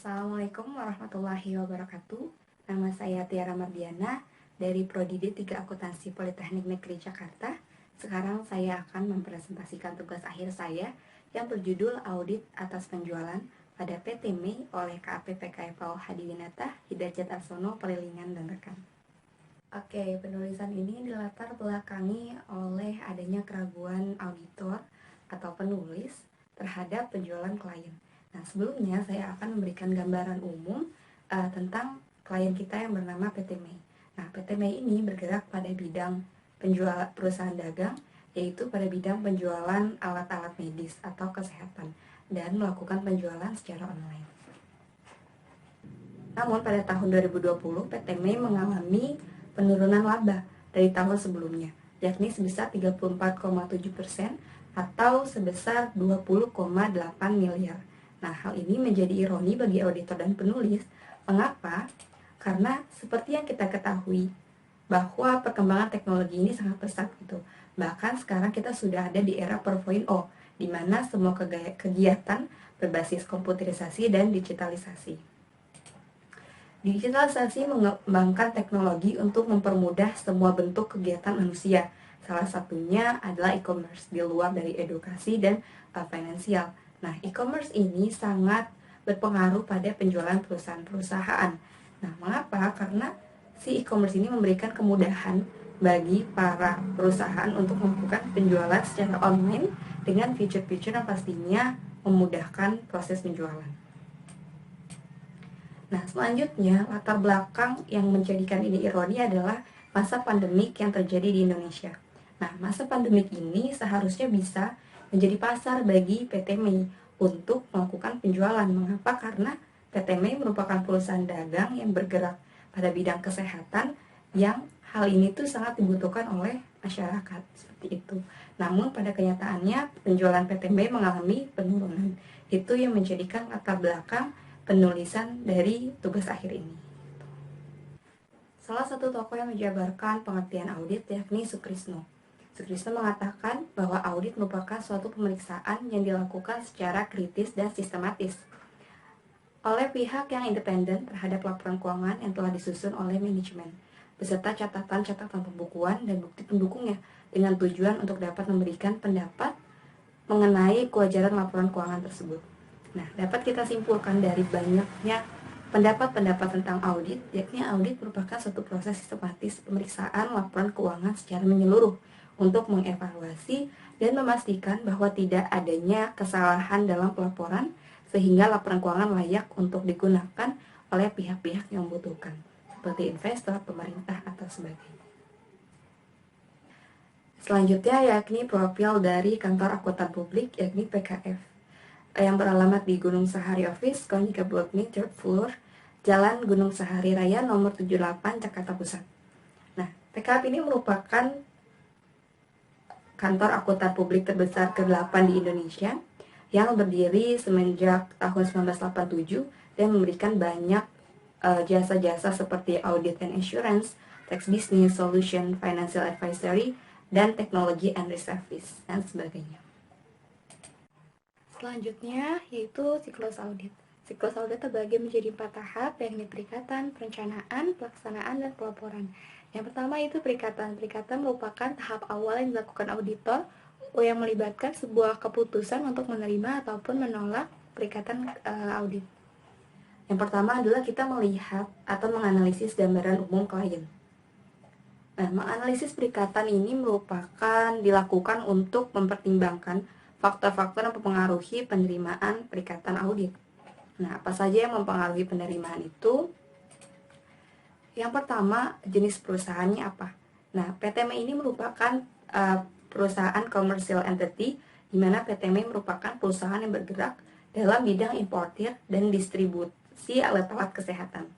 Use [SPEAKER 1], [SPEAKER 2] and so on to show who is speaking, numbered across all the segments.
[SPEAKER 1] Assalamualaikum warahmatullahi wabarakatuh. Nama saya Tiara Mardiana dari Prodi D3 Akuntansi Politeknik Negeri Jakarta. Sekarang saya akan mempresentasikan tugas akhir saya yang berjudul Audit atas Penjualan pada PT MEI oleh KAP PKFAO Hadinata, Hidayat Arsono, Perilingan, dan rekan. Oke, penulisan ini dilatar belakangi oleh adanya keraguan auditor atau penulis terhadap penjualan klien. Nah, sebelumnya saya akan memberikan gambaran umum tentang klien kita yang bernama PT MEI. Nah, PT MEI ini bergerak pada bidang perusahaan dagang, yaitu pada bidang penjualan alat-alat medis atau kesehatan, dan melakukan penjualan secara online. Namun, pada tahun 2020, PT MEI mengalami penurunan laba dari tahun sebelumnya, yakni sebesar 34,7% atau sebesar 20,8 miliar. Nah, hal ini menjadi ironi bagi auditor dan penulis. Mengapa? Karena seperti yang kita ketahui, bahwa perkembangan teknologi ini sangat pesat gitu. Bahkan sekarang kita sudah ada di era 4.0, di mana semua kegiatan berbasis komputerisasi dan digitalisasi. Digitalisasi mengembangkan teknologi untuk mempermudah semua bentuk kegiatan manusia. Salah satunya adalah e-commerce di luar dari edukasi dan finansial. Nah, e-commerce ini sangat berpengaruh pada penjualan perusahaan-perusahaan. Nah, mengapa? Karena si e-commerce ini memberikan kemudahan bagi para perusahaan untuk melakukan penjualan secara online dengan fitur-fitur yang pastinya memudahkan proses penjualan. Nah, selanjutnya, latar belakang yang menjadikan ini ironi adalah masa pandemik yang terjadi di Indonesia. Nah, masa pandemik ini seharusnya bisa menjadi pasar bagi PT MEI untuk melakukan penjualan. Mengapa? Karena PT MEI merupakan perusahaan dagang yang bergerak pada bidang kesehatan yang hal ini tuh sangat dibutuhkan oleh masyarakat, seperti itu. Namun pada kenyataannya penjualan PT MEI mengalami penurunan. Itu yang menjadikan latar belakang penulisan dari tugas akhir ini. Salah satu tokoh yang menjabarkan pengertian audit yakni Sutrisno. Sutrisno mengatakan bahwa audit merupakan suatu pemeriksaan yang dilakukan secara kritis dan sistematis oleh pihak yang independen terhadap laporan keuangan yang telah disusun oleh manajemen, beserta catatan-catatan pembukuan dan bukti pendukungnya dengan tujuan untuk dapat memberikan pendapat mengenai kewajaran laporan keuangan tersebut. Nah, dapat kita simpulkan dari banyaknya pendapat-pendapat tentang audit, yakni audit merupakan suatu proses sistematis pemeriksaan laporan keuangan secara menyeluruh untuk mengevaluasi dan memastikan bahwa tidak adanya kesalahan dalam pelaporan sehingga laporan keuangan layak untuk digunakan oleh pihak-pihak yang membutuhkan, seperti investor, pemerintah, atau sebagainya. Selanjutnya yakni profil dari kantor akuntan publik yakni PKF yang beralamat di Gunung Sahari Office, Konica Blok M, 3rd floor, Jalan Gunung Sahari Raya nomor 78, Jakarta Pusat. Nah, PKF ini merupakan kantor akuntan publik terbesar ke-8 di Indonesia yang berdiri semenjak tahun 1987 dan memberikan banyak jasa-jasa seperti audit and insurance, tax business, solution, financial advisory, dan teknologi and risk service, dan sebagainya. Selanjutnya yaitu siklus audit. Siklus audit terbagi menjadi 4 tahap, yakni perikatan, perencanaan, pelaksanaan, dan pelaporan. Yang pertama itu perikatan. Perikatan merupakan tahap awal yang dilakukan auditor yang melibatkan sebuah keputusan untuk menerima ataupun menolak perikatan audit. Yang pertama adalah kita melihat atau menganalisis gambaran umum klien. Nah, menganalisis perikatan ini merupakan dilakukan untuk mempertimbangkan faktor-faktor yang mempengaruhi penerimaan perikatan audit. Nah, apa saja yang mempengaruhi penerimaan itu? Yang pertama, jenis perusahaannya apa? Nah, PT MEI ini merupakan perusahaan commercial entity, di mana PT MEI merupakan perusahaan yang bergerak dalam bidang importir dan distribusi alat-alat kesehatan.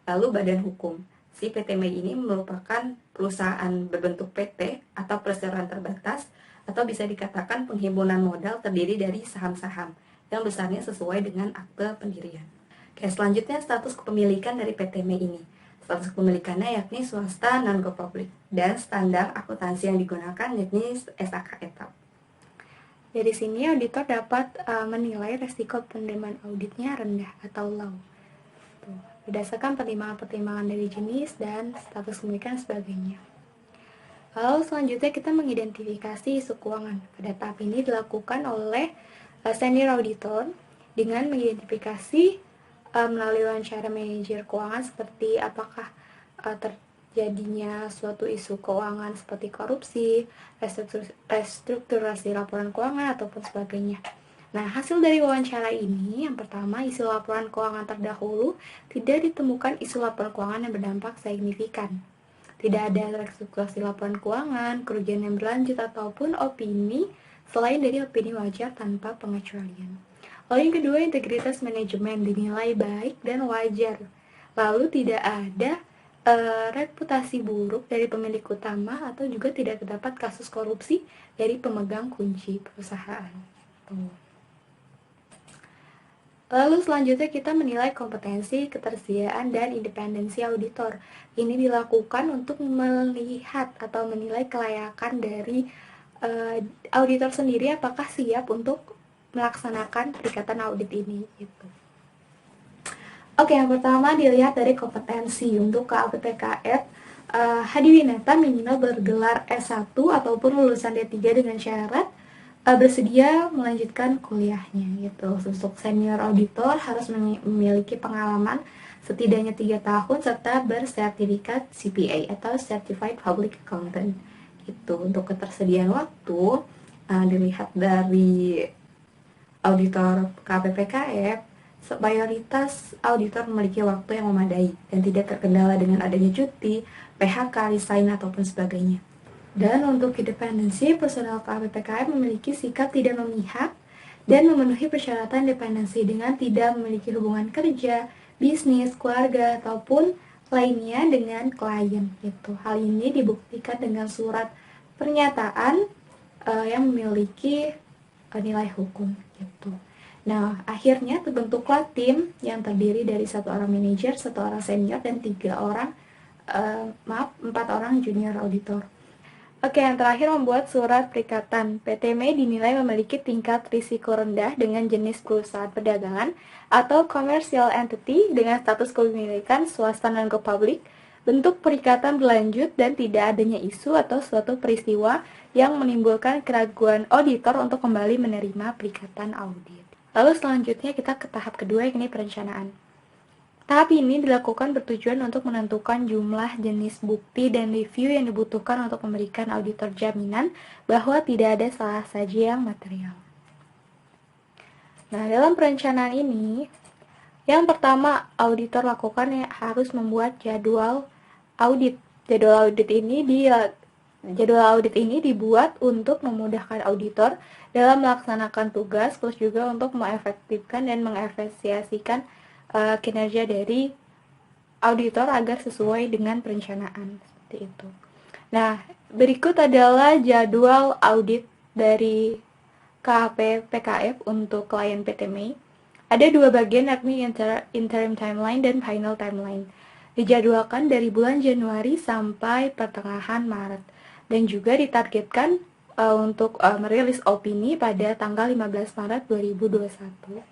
[SPEAKER 1] Lalu badan hukum. Si PT MEI ini merupakan perusahaan berbentuk PT atau perseroan terbatas, atau bisa dikatakan penghimpunan modal terdiri dari saham-saham yang besarnya sesuai dengan akte pendirian. Oke, selanjutnya status kepemilikan dari PT MEI ini. Status kepemilikannya yakni swasta non-go public dan standar akuntansi yang digunakan yakni SAK ETAP. Dari sini auditor dapat menilai resiko penerimaan auditnya rendah atau low. Tuh, berdasarkan pertimbangan-pertimbangan dari jenis dan status kepemilikan sebagainya. Lalu selanjutnya kita mengidentifikasi isu keuangan. Pada tahap ini dilakukan oleh senior auditor dengan mengidentifikasi melalui wawancara manajer keuangan seperti apakah terjadinya suatu isu keuangan seperti korupsi, restrukturasi laporan keuangan, ataupun sebagainya. Nah, hasil dari wawancara ini, yang pertama, isu laporan keuangan terdahulu tidak ditemukan isu laporan keuangan yang berdampak signifikan. Tidak ada restrukturasi laporan keuangan, kerugian yang berlanjut, ataupun opini selain dari opini wajar tanpa pengecualian. Lalu yang kedua, integritas manajemen dinilai baik dan wajar. Lalu tidak ada reputasi buruk dari pemilik utama atau juga tidak terdapat kasus korupsi dari pemegang kunci perusahaan. Lalu selanjutnya kita menilai kompetensi, ketersediaan, dan independensi auditor. Ini dilakukan untuk melihat atau menilai kelayakan dari auditor sendiri apakah siap untuk melaksanakan perikatan audit ini gitu. Oke, yang pertama dilihat dari kompetensi. Untuk KAPPKF, Hadi Winata minimal bergelar S1 ataupun lulusan D3 dengan syarat bersedia melanjutkan kuliahnya gitu. Untuk senior auditor harus memiliki pengalaman setidaknya 3 tahun serta bersertifikat CPA atau Certified Public Accountant gitu. Untuk ketersediaan waktu dilihat dari auditor KPPKF, mayoritas auditor memiliki waktu yang memadai dan tidak terkendala dengan adanya cuti, PHK, resign, ataupun sebagainya. Dan untuk independensi, personel KPPKF memiliki sikap tidak memihak dan memenuhi persyaratan independensi dengan tidak memiliki hubungan kerja, bisnis, keluarga, ataupun lainnya dengan klien. Gitu. Hal ini dibuktikan dengan surat pernyataan yang memiliki nilai hukum. Gitu. Nah, akhirnya terbentuklah tim yang terdiri dari 1 orang manajer, 1 orang senior, dan 4 orang junior auditor. Oke, yang terakhir membuat surat perikatan. PTMI dinilai memiliki tingkat risiko rendah dengan jenis perusahaan perdagangan atau commercial entity dengan status kepemilikan swasta non go public, bentuk perikatan berlanjut dan tidak adanya isu atau suatu peristiwa yang menimbulkan keraguan auditor untuk kembali menerima perikatan audit. Lalu selanjutnya kita ke tahap kedua, yakni perencanaan. Tahap ini dilakukan bertujuan untuk menentukan jumlah, jenis bukti, dan review yang dibutuhkan untuk memberikan auditor jaminan bahwa tidak ada salah saji yang material. Nah, dalam perencanaan ini, yang pertama auditor lakukan harus membuat jadwal audit. Jadwal audit ini dibuat untuk memudahkan auditor dalam melaksanakan tugas, plus juga untuk mengefektifkan dan mengefisiensikan kinerja dari auditor agar sesuai dengan perencanaan seperti itu. Nah, berikut adalah jadwal audit dari KPPKF untuk klien PTMI. Ada 2 bagian, yakni interim timeline dan final timeline. Dijadwalkan dari bulan Januari sampai pertengahan Maret dan juga ditargetkan untuk merilis opini pada tanggal 15 Maret 2021.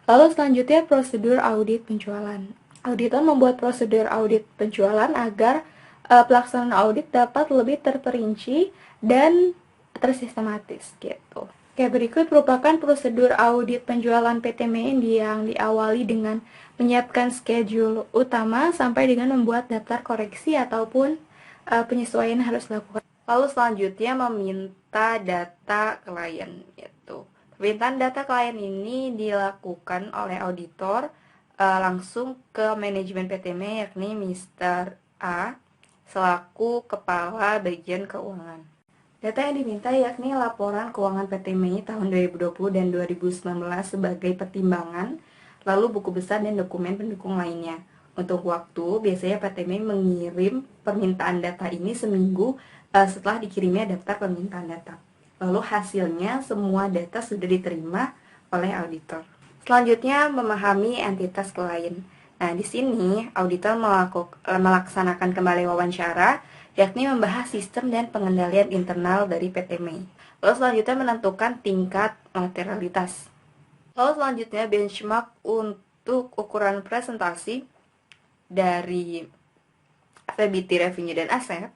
[SPEAKER 1] Lalu selanjutnya prosedur audit penjualan. Auditor membuat prosedur audit penjualan agar pelaksanaan audit dapat lebih terperinci dan tersistematis gitu. Oke, berikut merupakan prosedur audit penjualan PTMI yang diawali dengan menyiapkan schedule utama sampai dengan membuat daftar koreksi ataupun penyesuaian harus dilakukan. Lalu selanjutnya meminta data klien gitu. Permintaan data klien ini dilakukan oleh auditor langsung ke manajemen PTMI, yakni Mr. A selaku kepala bagian keuangan. Data yang diminta yakni laporan keuangan PTMI tahun 2020 dan 2019 sebagai pertimbangan, lalu buku besar dan dokumen pendukung lainnya. Untuk waktu, biasanya PTMI mengirim permintaan data ini seminggu setelah dikirimnya daftar permintaan data. Lalu hasilnya semua data sudah diterima oleh auditor. Selanjutnya, memahami entitas klien. Nah, di sini auditor melaksanakan kembali wawancara, yakni membahas sistem dan pengendalian internal dari PTMI. Lalu selanjutnya menentukan tingkat materialitas. Lalu selanjutnya benchmark untuk ukuran presentasi dari PBT, revenue, dan aset.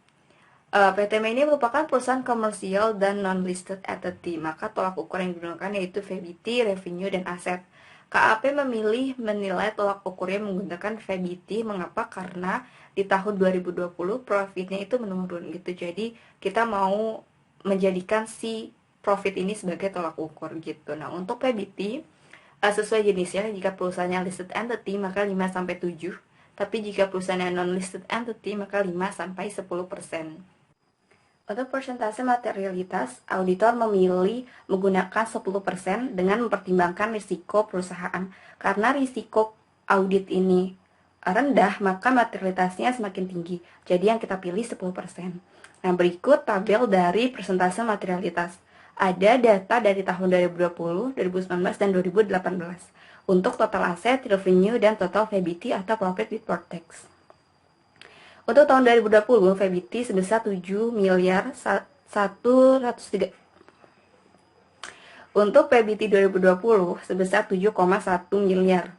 [SPEAKER 1] PTM ini merupakan perusahaan komersial dan non-listed entity, maka tolak ukur yang digunakan yaitu PBT, revenue, dan aset. KAP memilih menilai tolak ukurnya menggunakan PBT. Mengapa? Karena di tahun 2020 profitnya itu menurun gitu. Jadi kita mau menjadikan si profit ini sebagai tolak ukur gitu. Nah, untuk PBT sesuai jenisnya, jika perusahaannya listed entity maka 5-7, tapi jika perusahaannya non-listed entity maka 5-10%. Untuk persentase materialitas, auditor memilih menggunakan 10% dengan mempertimbangkan risiko perusahaan. Karena risiko audit ini rendah, maka materialitasnya semakin tinggi. Jadi yang kita pilih 10%. Nah, berikut tabel dari persentase materialitas. Ada data dari tahun 2020, 2019, dan 2018 untuk total aset, revenue, dan total PBT atau profit before tax. Untuk tahun 2020, PBT sebesar 7 miliar 103. Untuk PBT 2020 sebesar 7,1 miliar.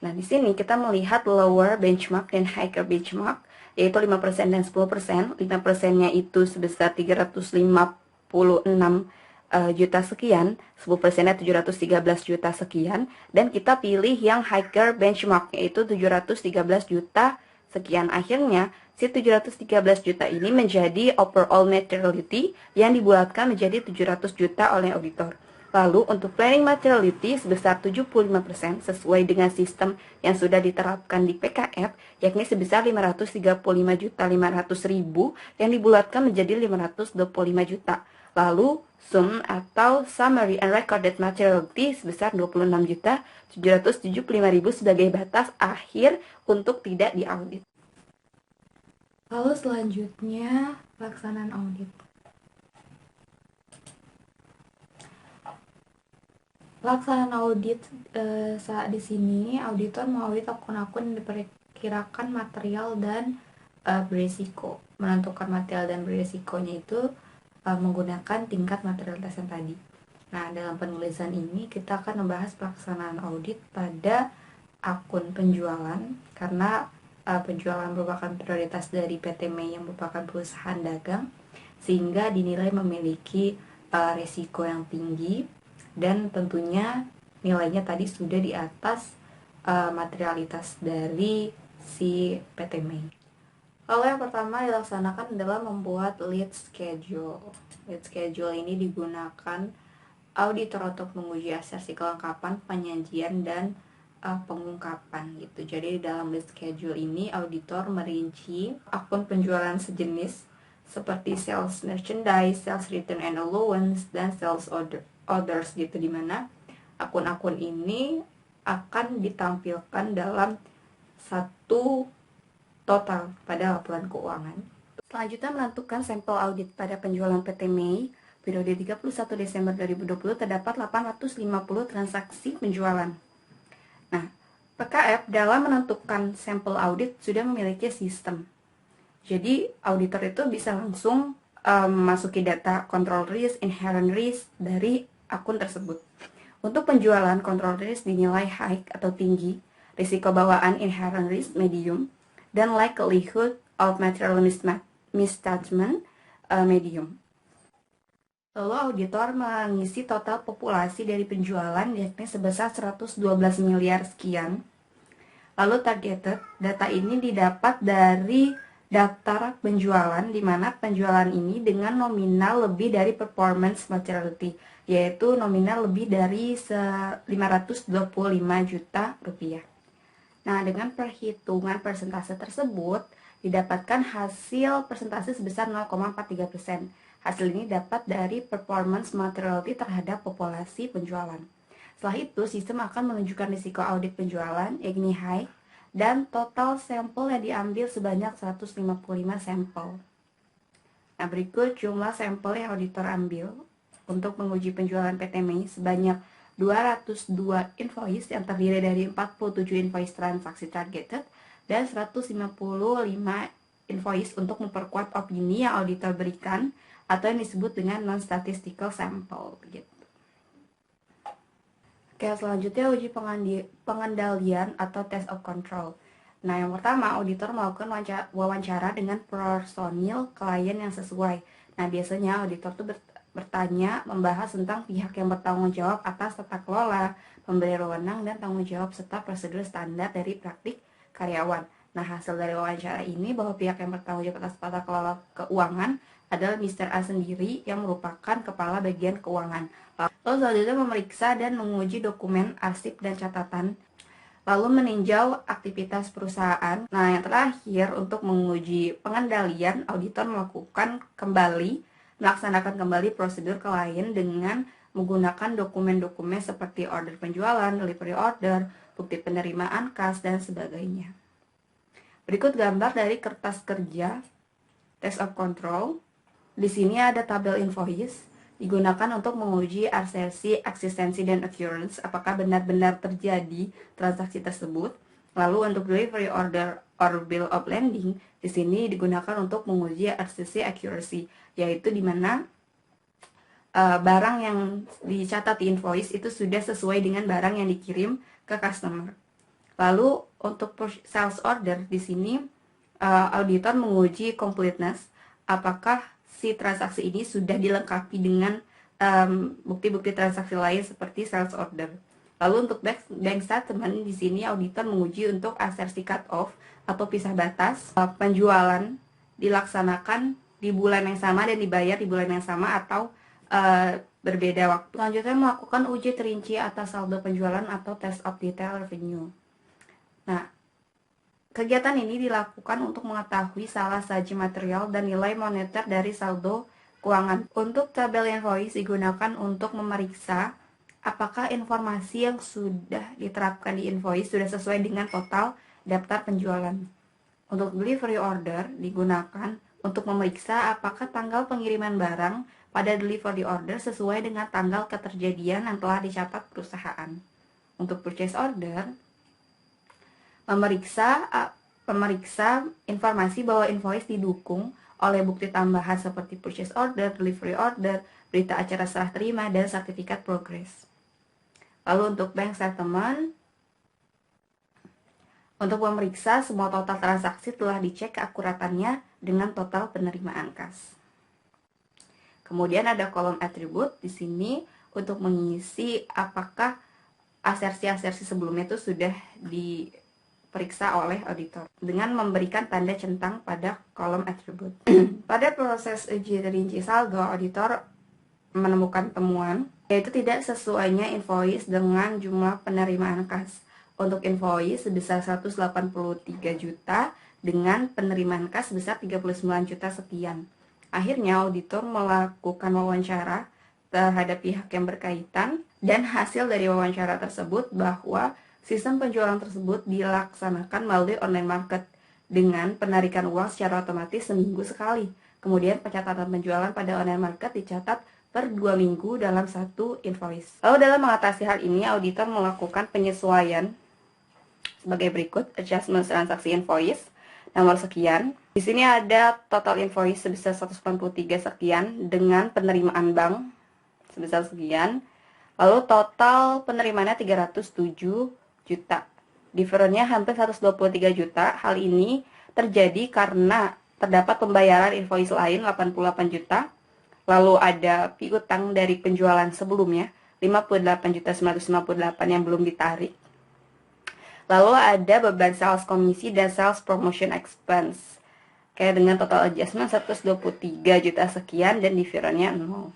[SPEAKER 1] Nah, di sini kita melihat lower benchmark dan higher benchmark, yaitu 5% dan 10%. 5%-nya itu sebesar 356 juta sekian, 10%-nya 713 juta sekian, dan kita pilih yang higher benchmark, yaitu 713 juta sekian. Akhirnya, si 713 juta ini menjadi overall materiality yang dibuatkan menjadi 700 juta oleh auditor. Lalu untuk planning materiality sebesar 75% sesuai dengan sistem yang sudah diterapkan di PKF, yakni sebesar 535.500.000 yang dibulatkan menjadi 525 juta. Lalu sum atau summary and recorded materiality sebesar 26.775.000 sebagai batas akhir untuk tidak diaudit. Lalu selanjutnya pelaksanaan audit. Pelaksanaan audit saat di sini auditor mengaudit akun-akun yang diperkirakan material dan berisiko. Menentukan material dan berisikonya itu menggunakan tingkat materialitas yang tadi. Nah, dalam penulisan ini kita akan membahas pelaksanaan audit pada akun penjualan, karena penjualan merupakan prioritas dari PT MEI yang merupakan perusahaan dagang, sehingga dinilai memiliki risiko yang tinggi, dan tentunya nilainya tadi sudah di atas materialitas dari si PT MEI. Lalu yang pertama dilaksanakan adalah membuat lead schedule. Lead schedule ini digunakan auditor untuk menguji asersi kelengkapan, penyajian, dan pengungkapan gitu. Jadi dalam lead schedule ini auditor merinci akun penjualan sejenis seperti sales merchandise, sales return and allowance, dan sales orders gitu, dimana akun-akun ini akan ditampilkan dalam satu total pada laporan keuangan. Selanjutnya menentukan sampel audit pada penjualan PT MEI periode 31 Desember 2020 terdapat 850 transaksi penjualan. Nah, PKF dalam menentukan sampel audit sudah memiliki sistem. Jadi auditor itu bisa langsung memasuki data control risk, inherent risk dari akun tersebut. Untuk penjualan, control risk dinilai high atau tinggi, risiko bawaan inherent risk medium, dan likelihood of material misjudgment medium. Lalu auditor mengisi total populasi dari penjualan yakni sebesar 112 miliar sekian. Lalu targeted, data ini didapat dari daftar penjualan, di mana penjualan ini dengan nominal lebih dari performance materiality, yaitu nominal lebih dari 525 juta rupiah. Nah, dengan perhitungan persentase tersebut, didapatkan hasil persentase sebesar 0,43%. Hasil ini dapat dari performance materiality terhadap populasi penjualan. Setelah itu, sistem akan menunjukkan risiko audit penjualan, yakni high, dan total sampel yang diambil sebanyak 155 sampel. Nah, berikut jumlah sampel yang auditor ambil untuk menguji penjualan PT MEI sebanyak 202 invoice yang terdiri dari 47 invoice transaksi targeted dan 155 invoice untuk memperkuat opini yang auditor berikan atau yang disebut dengan non-statistical sample gitu. Oke, selanjutnya uji pengendalian atau test of control. Nah, yang pertama, auditor melakukan wawancara dengan personil klien yang sesuai. Nah, biasanya auditor tuh bertanya, membahas tentang pihak yang bertanggung jawab atas tata kelola, pemberi wewenang, dan tanggung jawab serta prosedur standar dari praktik karyawan. Nah, hasil dari wawancara ini bahwa pihak yang bertanggung jawab atas tata kelola keuangan adalah Mr. A sendiri yang merupakan kepala bagian keuangan. Lalu selanjutnya memeriksa dan menguji dokumen, arsip, dan catatan. Lalu meninjau aktivitas perusahaan. Nah, yang terakhir untuk menguji pengendalian, auditor melaksanakan kembali prosedur klien dengan menggunakan dokumen-dokumen seperti order penjualan, delivery order, bukti penerimaan kas, dan sebagainya. Berikut gambar dari kertas kerja test of control. Di sini ada tabel invoice digunakan untuk menguji asersi, eksistensi, dan occurrence, apakah benar-benar terjadi transaksi tersebut. Lalu untuk delivery order or bill of lading, di sini digunakan untuk menguji asersi accuracy, yaitu di mana barang yang dicatat di invoice itu sudah sesuai dengan barang yang dikirim ke customer. Lalu untuk sales order, di sini auditor menguji completeness, apakah si transaksi ini sudah dilengkapi dengan bukti-bukti transaksi lain seperti sales order. Lalu untuk bank statement, di sini auditor menguji untuk asersi cut off atau pisah batas, penjualan dilaksanakan di bulan yang sama dan dibayar di bulan yang sama atau berbeda waktu. Selanjutnya melakukan uji terinci atas saldo penjualan atau test of detail revenue. Nah, kegiatan ini dilakukan untuk mengetahui salah saji material dan nilai moneter dari saldo keuangan. Untuk tabel invoice digunakan untuk memeriksa apakah informasi yang sudah diterapkan di invoice sudah sesuai dengan total daftar penjualan. Untuk delivery order digunakan untuk memeriksa apakah tanggal pengiriman barang pada delivery order sesuai dengan tanggal keterjadian yang telah dicatat perusahaan. Untuk purchase order, memeriksa informasi bahwa invoice didukung oleh bukti tambahan seperti purchase order, delivery order, berita acara serah terima, dan sertifikat progress. Lalu untuk bank statement, untuk memeriksa semua total transaksi telah dicek keakuratannya dengan total penerimaan kas. Kemudian ada kolom atribut di sini untuk mengisi apakah asersi-asersi sebelumnya itu sudah diperiksa oleh auditor dengan memberikan tanda centang pada kolom atribut. Pada proses uji rinci saldo, auditor menemukan temuan yaitu tidak sesuainya invoice dengan jumlah penerimaan kas. Untuk invoice sebesar 183 juta dengan penerimaan kas sebesar 39 juta sekian. Akhirnya auditor melakukan wawancara terhadap pihak yang berkaitan dan hasil dari wawancara tersebut bahwa sistem penjualan tersebut dilaksanakan melalui online market dengan penarikan uang secara otomatis seminggu sekali. Kemudian pencatatan penjualan pada online market dicatat per 2 minggu dalam satu invoice. Lalu dalam mengatasi hal ini, auditor melakukan penyesuaian sebagai berikut: adjustment transaksi invoice nomor sekian. Di sini ada total invoice sebesar 193 sekian dengan penerimaan bank sebesar sekian. Lalu total penerimaannya 307 juta. Differentnya hampir 123 juta. Hal ini terjadi karena terdapat pembayaran invoice lain 88 juta. Lalu ada piutang dari penjualan sebelumnya 58.958 yang belum ditarik. Lalu ada beban sales komisi dan sales promotion expense. Kayak dengan total adjustment 123 juta sekian dan differentnya 0.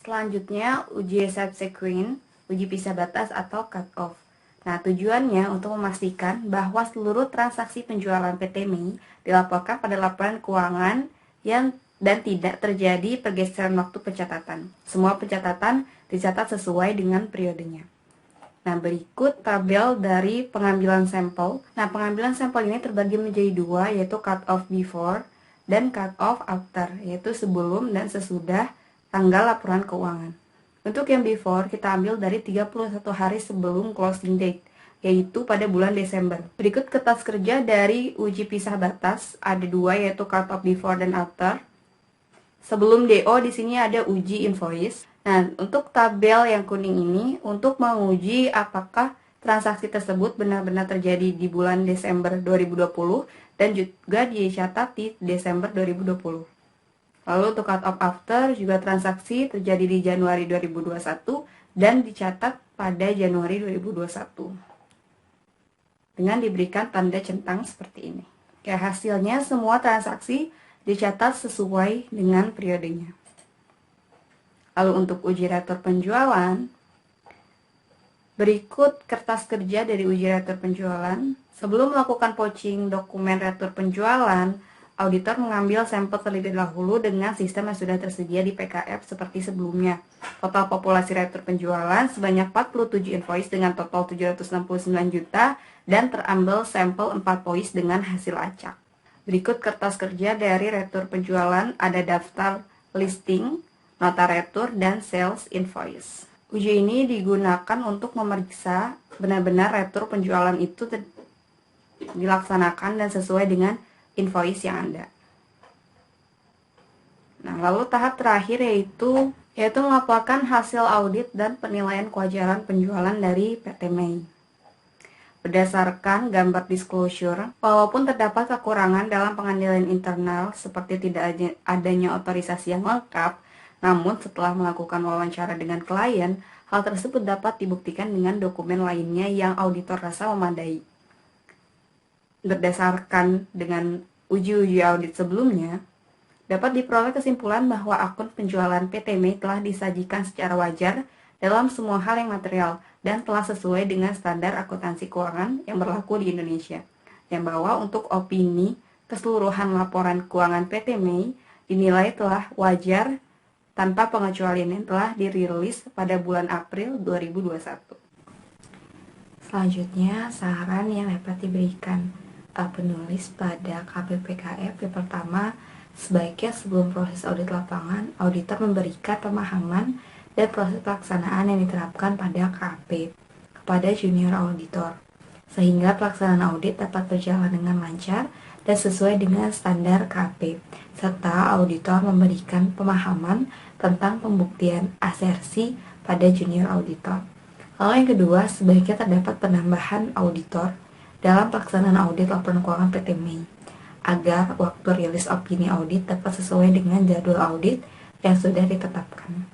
[SPEAKER 1] Selanjutnya uji subsequent, uji pisah batas atau cut off. Nah, tujuannya untuk memastikan bahwa seluruh transaksi penjualan PT MI dilaporkan pada laporan keuangan dan tidak terjadi pergeseran waktu pencatatan. Semua pencatatan dicatat sesuai dengan periodenya. Nah, berikut tabel dari pengambilan sampel. Nah, pengambilan sampel ini terbagi menjadi dua, yaitu cut off before dan cut off after, yaitu sebelum dan sesudah tanggal laporan keuangan. Untuk yang before, kita ambil dari 31 hari sebelum closing date, yaitu pada bulan Desember. Berikut kertas kerja dari uji pisah batas, ada dua, yaitu cut off before dan after. Sebelum DO di sini ada uji invoice. Nah, untuk tabel yang kuning ini untuk menguji apakah transaksi tersebut benar-benar terjadi di bulan Desember 2020 dan juga dicatat di Desember 2020. Lalu untuk cut off after juga transaksi terjadi di Januari 2021 dan dicatat pada Januari 2021. Dengan diberikan tanda centang seperti ini. Ya, hasilnya semua transaksi dicatat sesuai dengan periodenya. Lalu untuk uji retur penjualan, berikut kertas kerja dari uji retur penjualan. Sebelum melakukan pouching dokumen retur penjualan, auditor mengambil sampel terlebih dahulu dengan sistem yang sudah tersedia di PKF seperti sebelumnya. Total populasi retur penjualan sebanyak 47 invoice dengan total 769 juta dan terambil sampel 4 pois dengan hasil acak. Berikut kertas kerja dari retur penjualan, ada daftar listing, nota retur, dan sales invoice. Uji ini digunakan untuk memeriksa benar-benar retur penjualan itu dilaksanakan dan sesuai dengan invoice yang ada. Nah, lalu tahap terakhir yaitu melaporkan hasil audit dan penilaian kewajaran penjualan dari PT Mei. Berdasarkan gambar disclosure, walaupun terdapat kekurangan dalam pengendalian internal seperti tidak adanya otorisasi yang lengkap, namun setelah melakukan wawancara dengan klien, hal tersebut dapat dibuktikan dengan dokumen lainnya yang auditor rasa memadai. Berdasarkan dengan uji-uji audit sebelumnya, dapat diperoleh kesimpulan bahwa akun penjualan PT Mei telah disajikan secara wajar dalam semua hal yang material dan telah sesuai dengan standar akuntansi keuangan yang berlaku di Indonesia. Yang bahwa untuk opini keseluruhan laporan keuangan PT Mei dinilai telah wajar tanpa pengecualian yang telah dirilis pada bulan April 2021. Selanjutnya, saran yang dapat diberikan penulis pada KPPKF. Yang pertama, sebaiknya sebelum proses audit lapangan, auditor memberikan pemahaman dan proses pelaksanaan yang diterapkan pada KP kepada junior auditor, sehingga pelaksanaan audit dapat berjalan dengan lancar dan sesuai dengan standar KP, serta auditor memberikan pemahaman tentang pembuktian asersi pada junior auditor. Lalu yang kedua, sebaiknya terdapat penambahan auditor dalam pelaksanaan audit laporan keuangan PT Mei, agar waktu rilis opini audit dapat sesuai dengan jadwal audit yang sudah ditetapkan.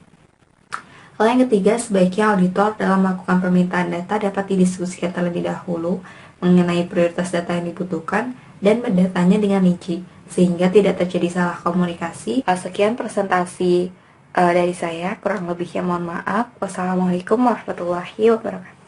[SPEAKER 1] Hal yang ketiga, sebaiknya auditor dalam melakukan permintaan data dapat didiskusikan terlebih dahulu mengenai prioritas data yang dibutuhkan dan mendatanya dengan rinci, sehingga tidak terjadi salah komunikasi. Sekian presentasi dari saya, kurang lebihnya mohon maaf. Wassalamualaikum warahmatullahi wabarakatuh.